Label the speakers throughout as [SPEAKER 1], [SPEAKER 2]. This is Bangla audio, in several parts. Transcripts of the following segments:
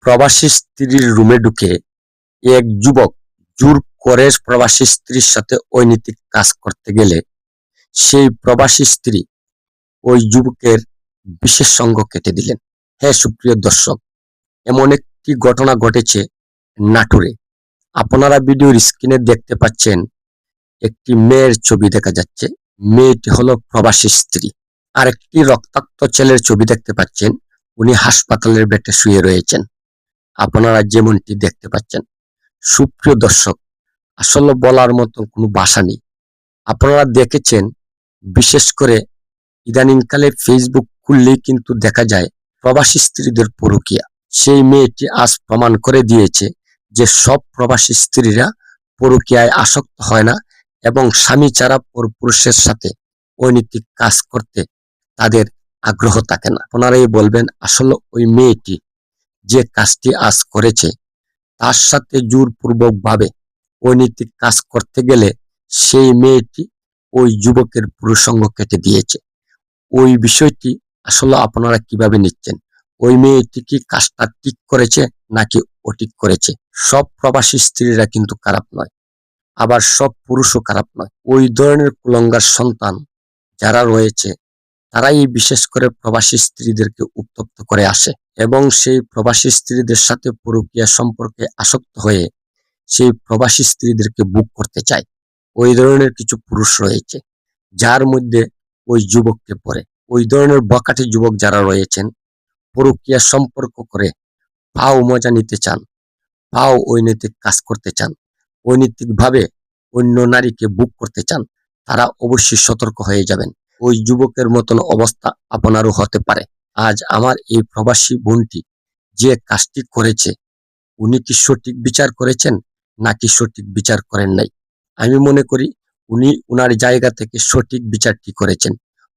[SPEAKER 1] প্রবাসী স্ত্রীর রুমে ঢুকে এক যুবক জোর করে প্রবাসী স্ত্রীর সাথে অনৈতিক কাজ করতে গেলে সেই প্রবাসী স্ত্রী ওই যুবকের বিশেষ সঙ্গ কেটে দিলেন। হ্যাঁ সুপ্রিয় দর্শক, এমন একটি ঘটনা ঘটেছে নাটোরে। আপনারা ভিডিওর স্ক্রিনে দেখতে পাচ্ছেন একটি মেয়ের ছবি দেখা যাচ্ছে। মেয়েটি হলো প্রবাসী স্ত্রী। আর একটি রক্তাক্ত ছেলের ছবি দেখতে পাচ্ছেন, উনি হাসপাতালের বেডে শুয়ে রয়েছেন। আপনারা যেমনটি দেখতে পাচ্ছেন। সুপ্রিয় দর্শক, আসলে বলার মতো কোনো ভাষা নেই। আপনারা দেখেছেন, বিশেষ করে ইদানিংকালে ফেসবুক খুললেই কিন্তু দেখা যায় প্রবাসী স্ত্রীদের পরকীয়া। সেই মেয়েটি আজ প্রমাণ করে দিয়েছে যে সব প্রবাসী স্ত্রীরা পরকীয়ায় আসক্ত হয় না এবং স্বামী ছাড়া পরপুরুষের সাথে অনৈতিক কাজ করতে তাদের আগ্রহ থাকে না। আপনারাই বলবেন আসলে ওই মেয়েটি যে কাজটি আজ করেছে তার সাথে জোরপূর্বক ভাবে অনৈতিক কাজ করতে গেলে সেই মেয়েটি ওই যুবকের পুরুষাঙ্গ কেটে দিয়েছে। ওই বিষয়টি আসলে আপনারা কিভাবে নিচ্ছেন? ওই মেয়েটি কি কাজটা ঠিক করেছে নাকি অঠিক করেছে? সব প্রবাসী স্ত্রীরা কিন্তু খারাপ নয়, আবার সব পুরুষও খারাপ নয়। ওই ধরনের কুলঙ্গার সন্তান যারা রয়েছে তারাই বিশেষ করে প্রবাসী স্ত্রীদেরকে উত্তপ্ত করে আসে এবং সেই প্রবাসী স্ত্রীদের সাথে পরকীয়া সম্পর্কে আসক্ত হয়ে সেই প্রবাসী স্ত্রীদেরকে বুক করতে চায়। ওই ধরনের কিছু পুরুষ রয়েছে যার মধ্যে ওই যুবককে পড়ে। ওই ধরনের বখাটে যুবক যারা রয়েছেন, পরকীয়া সম্পর্ক করে পাও মজা নিতে চান, পাও অনৈতিক কাজ করতে চান, অনৈতিকভাবে অন্য নারীকে বুক করতে চান, তারা অবশ্যই সতর্ক হয়ে যাবেন। ওই যুবকের মতন অবস্থা আপনারও হতে পারে। আজ আমার এই প্রবাসী বোনটি যে কাজটি করেছে, উনি কি সঠিক বিচার করেছেন নাকি সঠিক বিচার করেন নাই? আমি মনে করি উনি উনার জায়গা থেকে সঠিক বিচারটি করেছেন,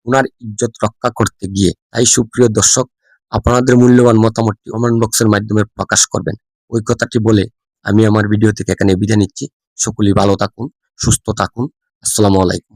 [SPEAKER 1] উনার ইজ্জত রক্ষা করতে গিয়ে। তাই সুপ্রিয় দর্শক, আপনাদের মূল্যবান মতামতটি কমেন্ট বক্সের মাধ্যমে প্রকাশ করবেন। ওই কথাটি বলে আমি আমার ভিডিও থেকে এখানে বিদায় নিচ্ছি। সকলেই ভালো থাকুন, সুস্থ থাকুন। আসসালামু আলাইকুম।